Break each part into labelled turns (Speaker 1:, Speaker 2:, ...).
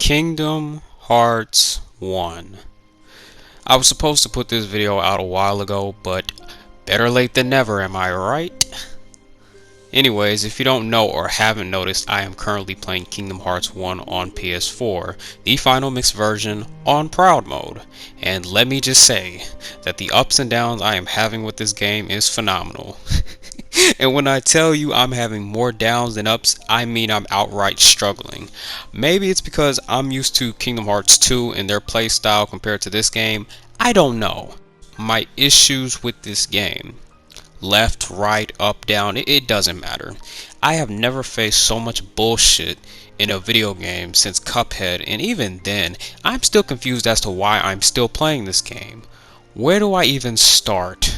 Speaker 1: Kingdom Hearts 1. I was supposed to put this video out a while ago, but better late than never, am I right? Anyways, if you don't know or haven't noticed, I am currently playing Kingdom Hearts 1 on PS4, the final mixed version on Proud Mode. And let me just say that the ups and downs I am having with this game is phenomenal. And when I tell you I'm having more downs than ups, I mean I'm outright struggling. Maybe it's because I'm used to Kingdom Hearts 2 and their playstyle compared to this game. I don't know. My issues with this game, left, right, up, down, it doesn't matter. I have never faced so much bullshit in a video game since Cuphead, and even then, I'm still confused as to why I'm still playing this game. Where do I even start?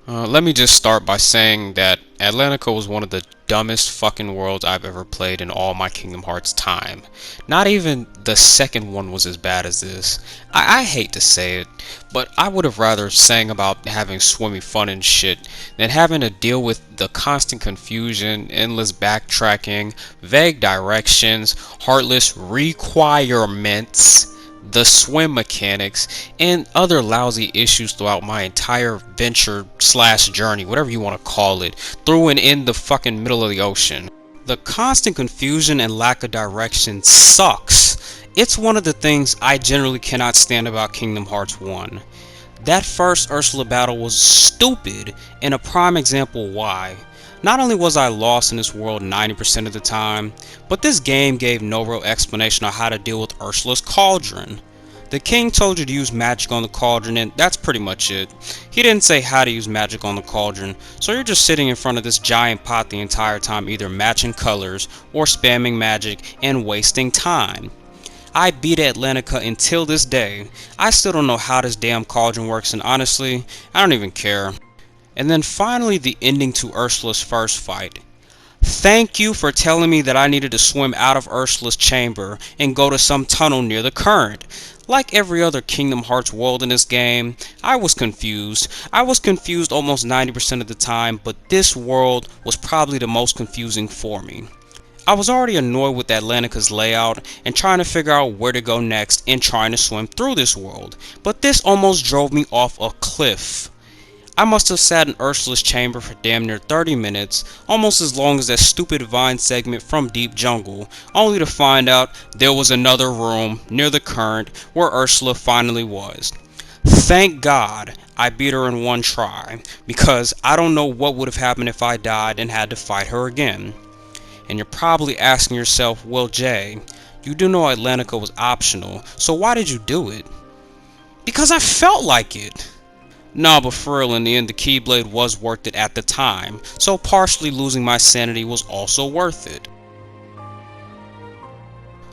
Speaker 1: Let me just start by saying that Atlantica was one of the dumbest fucking worlds I've ever played in all my Kingdom Hearts time. Not even the second one was as bad as this. I hate to say it, but I would have rather sang about having swimmy fun and shit than having to deal with the constant confusion, endless backtracking, vague directions, heartless requirements, the swim mechanics, and other lousy issues throughout my entire venture / journey, whatever you want to call it, through and in the fucking middle of the ocean. The constant confusion and lack of direction sucks. It's one of the things I generally cannot stand about Kingdom Hearts 1. That first Ursula battle was stupid, and a prime example why. Not only was I lost in this world 90% of the time, but this game gave no real explanation on how to deal with Ursula's cauldron. The king told you to use magic on the cauldron, and that's pretty much it. He didn't say how to use magic on the cauldron, so you're just sitting in front of this giant pot the entire time, either matching colors or spamming magic and wasting time. I beat Atlantica until this day. I still don't know how this damn cauldron works, and honestly, I don't even care. And then finally the ending to Ursula's first fight. Thank you for telling me that I needed to swim out of Ursula's chamber and go to some tunnel near the current. Like every other Kingdom Hearts world in this game, I was confused. I was confused almost 90% of the time, but this world was probably the most confusing for me. I was already annoyed with Atlantica's layout and trying to figure out where to go next and trying to swim through this world, but this almost drove me off a cliff. I must have sat in Ursula's chamber for damn near 30 minutes, almost as long as that stupid Vine segment from Deep Jungle, only to find out there was another room near the current where Ursula finally was. Thank God I beat her in one try, because I don't know what would have happened if I died and had to fight her again. And you're probably asking yourself, well Jay, you do know Atlantica was optional, so why did you do it? Because I felt like it. Nah, but for real, in the end, the Keyblade was worth it at the time, so partially losing my sanity was also worth it.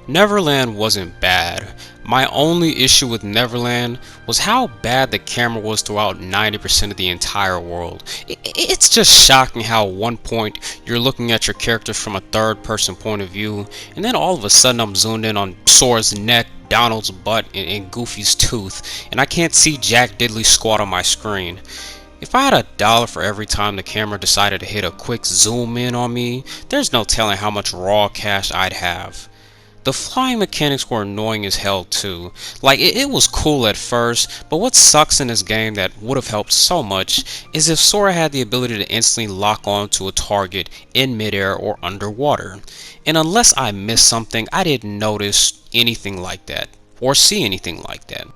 Speaker 1: Neverland wasn't bad. My only issue with Neverland was how bad the camera was throughout 90% of the entire world. It's just shocking how at one point you're looking at your character from a third-person point of view, and then all of a sudden I'm zoomed in on Sora's neck, Donald's butt, and Goofy's tooth, and I can't see Jack Diddley squat on my screen. If I had $1 for every time the camera decided to hit a quick zoom in on me, there's no telling how much raw cash I'd have. The flying mechanics were annoying as hell too. Like, it was cool at first, but what sucks in this game that would have helped so much is if Sora had the ability to instantly lock on to a target in midair or underwater. And unless I missed something, I didn't notice anything like that, or see anything like that.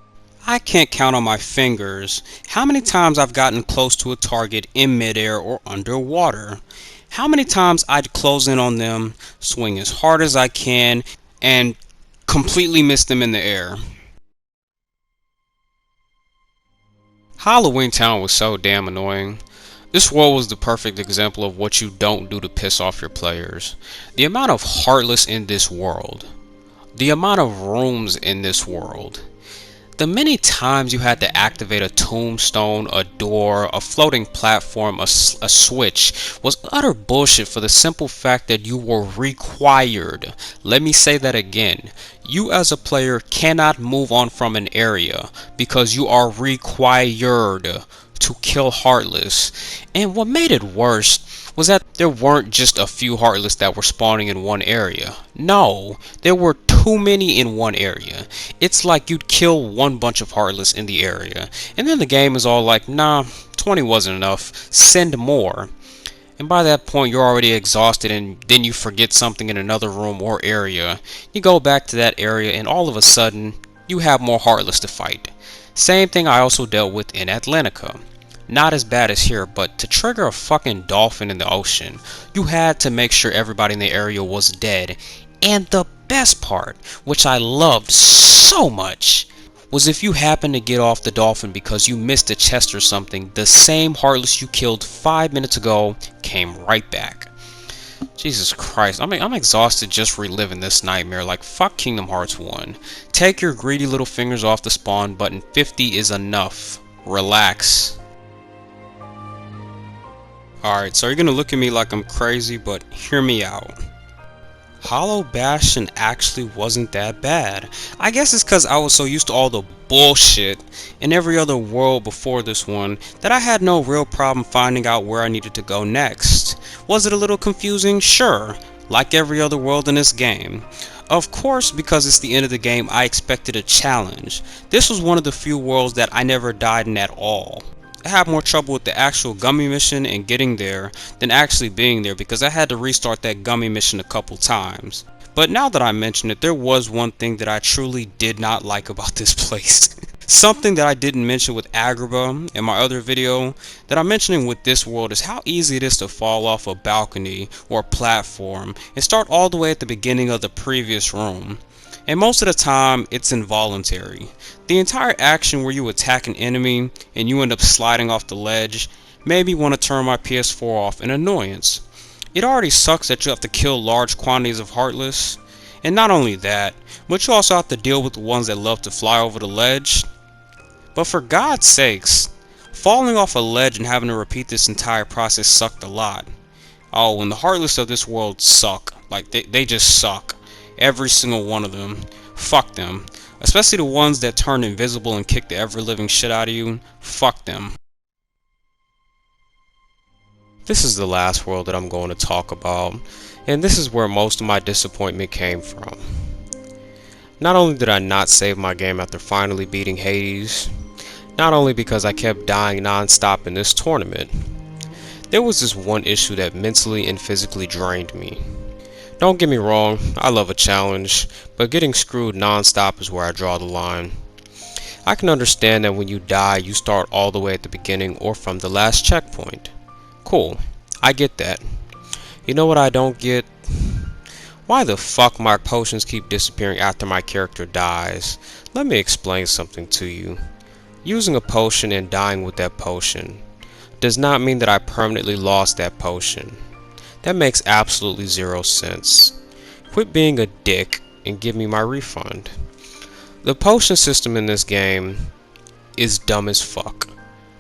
Speaker 1: I can't count on my fingers how many times I've gotten close to a target in midair or underwater. How many times I'd close in on them, swing as hard as I can, and completely miss them in the air. Halloween Town was so damn annoying. This world was the perfect example of what you don't do to piss off your players. The amount of heartless in this world. The amount of rooms in this world. The many times you had to activate a tombstone, a door, a floating platform, a switch was utter bullshit for the simple fact that you were required. Let me say that again. You as a player cannot move on from an area because you are required to kill Heartless. And what made it worse was that there weren't just a few Heartless that were spawning in one area. No, there were too many in one area. It's like you'd kill one bunch of Heartless in the area, and then the game is all like, nah, 20 wasn't enough, send more. And by that point you're already exhausted, and then you forget something in another room or area. You go back to that area and all of a sudden you have more Heartless to fight. Same thing I also dealt with in Atlantica. Not as bad as here, but to trigger a fucking dolphin in the ocean, you had to make sure everybody in the area was dead. And the best part, which I loved so much, was if you happened to get off the dolphin because you missed a chest or something, the same Heartless you killed 5 minutes ago came right back. Jesus Christ, I'm exhausted just reliving this nightmare. Like, fuck Kingdom Hearts 1. Take your greedy little fingers off the spawn button. 50 is enough. Relax. Alright, so you're gonna look at me like I'm crazy, but hear me out. Hollow Bastion actually wasn't that bad. I guess it's cause I was so used to all the bullshit in every other world before this one that I had no real problem finding out where I needed to go next. Was it a little confusing? Sure, like every other world in this game. Of course, because it's the end of the game, I expected a challenge. This was one of the few worlds that I never died in at all. I had more trouble with the actual gummy mission and getting there than actually being there, because I had to restart that gummy mission a couple times. But now that I mention it, there was one thing that I truly did not like about this place. Something that I didn't mention with Agrabah in my other video that I'm mentioning with this world is how easy it is to fall off a balcony or platform and start all the way at the beginning of the previous room. And most of the time it's involuntary. The entire action where you attack an enemy and you end up sliding off the ledge made me want to turn my PS4 off in annoyance. It already sucks that you have to kill large quantities of Heartless, and not only that, but you also have to deal with the ones that love to fly over the ledge. But for God's sakes, falling off a ledge and having to repeat this entire process sucked a lot. Oh, and the Heartless of this world suck. Like, they just suck. Every single one of them. Fuck them. Especially the ones that turn invisible and kick the ever-living shit out of you. Fuck them. This is the last world that I'm going to talk about, and this is where most of my disappointment came from. Not only did I not save my game after finally beating Hades, not only because I kept dying non-stop in this tournament, there was this one issue that mentally and physically drained me. Don't get me wrong, I love a challenge, but getting screwed non-stop is where I draw the line. I can understand that when you die, you start all the way at the beginning or from the last checkpoint. Cool, I get that. You know what I don't get? Why the fuck my potions keep disappearing after my character dies? Let me explain something to you. Using a potion and dying with that potion does not mean that I permanently lost that potion. That makes absolutely zero sense. Quit being a dick and give me my refund. The potion system in this game is dumb as fuck.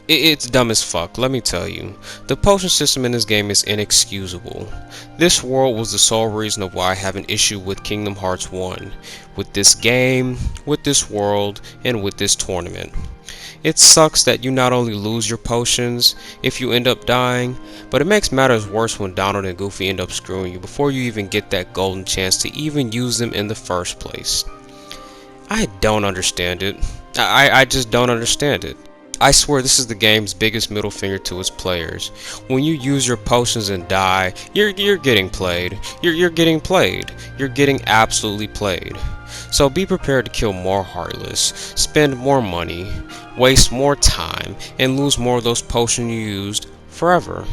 Speaker 1: It's dumb as fuck, let me tell you. The potion system in this game is inexcusable. This world was the sole reason of why I have an issue with Kingdom Hearts 1. With this game, with this world, and with this tournament. It sucks that you not only lose your potions if you end up dying, but it makes matters worse when Donald and Goofy end up screwing you before you even get that golden chance to even use them in the first place. I don't understand it. I just don't understand it. I swear this is the game's biggest middle finger to its players. When you use your potions and die, you're getting played. You're getting played. You're getting absolutely played. So be prepared to kill more Heartless, spend more money, waste more time, and lose more of those potions you used forever.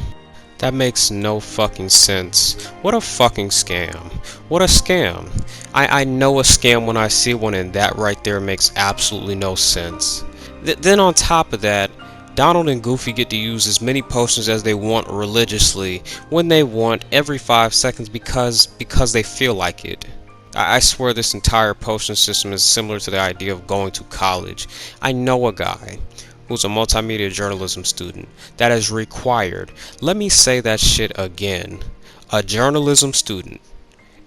Speaker 1: That makes no fucking sense. What a fucking scam. What a scam. I know a scam when I see one, and that right there makes absolutely no sense. Then on top of that, Donald and Goofy get to use as many potions as they want religiously, when they want, every 5 seconds, because they feel like it. I swear this entire potion system is similar to the idea of going to college. I know a guy who's a multimedia journalism student that is required, let me say that shit again, a journalism student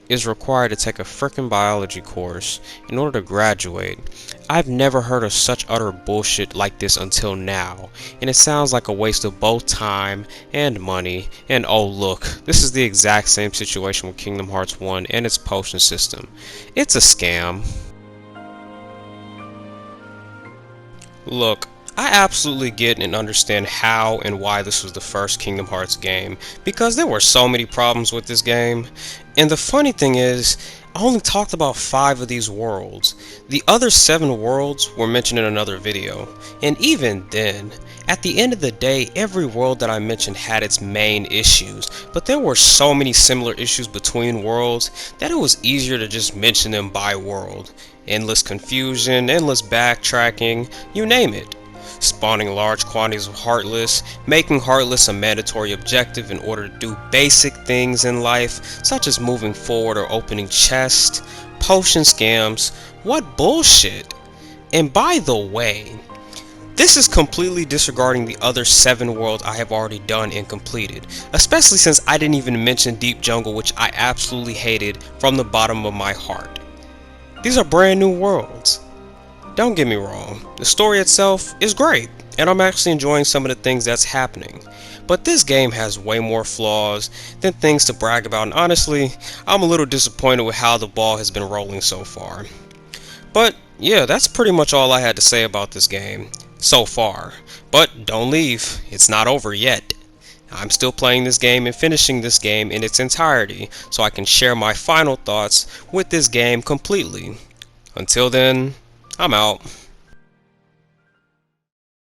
Speaker 1: is required to take a frickin' biology course in order to graduate. I've never heard of such utter bullshit like this until now, and it sounds like a waste of both time and money. And oh look, this is the exact same situation with Kingdom Hearts 1 and its potion system. It's a scam. Look, I absolutely get and understand how and why this was the first Kingdom Hearts game, because there were so many problems with this game. And the funny thing is, I only talked about 5 of these worlds. The other 7 worlds were mentioned in another video, and even then, at the end of the day, every world that I mentioned had its main issues, but there were so many similar issues between worlds that it was easier to just mention them by world. Endless confusion, endless backtracking, you name it. Spawning large quantities of Heartless, making Heartless a mandatory objective in order to do basic things in life, such as moving forward or opening chests, potion scams, what bullshit! And by the way, this is completely disregarding the other 7 worlds I have already done and completed, especially since I didn't even mention Deep Jungle, which I absolutely hated from the bottom of my heart. These are brand new worlds. Don't get me wrong, the story itself is great, and I'm actually enjoying some of the things that's happening. But this game has way more flaws than things to brag about, and honestly, I'm a little disappointed with how the ball has been rolling so far. But yeah, that's pretty much all I had to say about this game so far. But don't leave, it's not over yet. I'm still playing this game and finishing this game in its entirety, so I can share my final thoughts with this game completely. Until then, I'm out.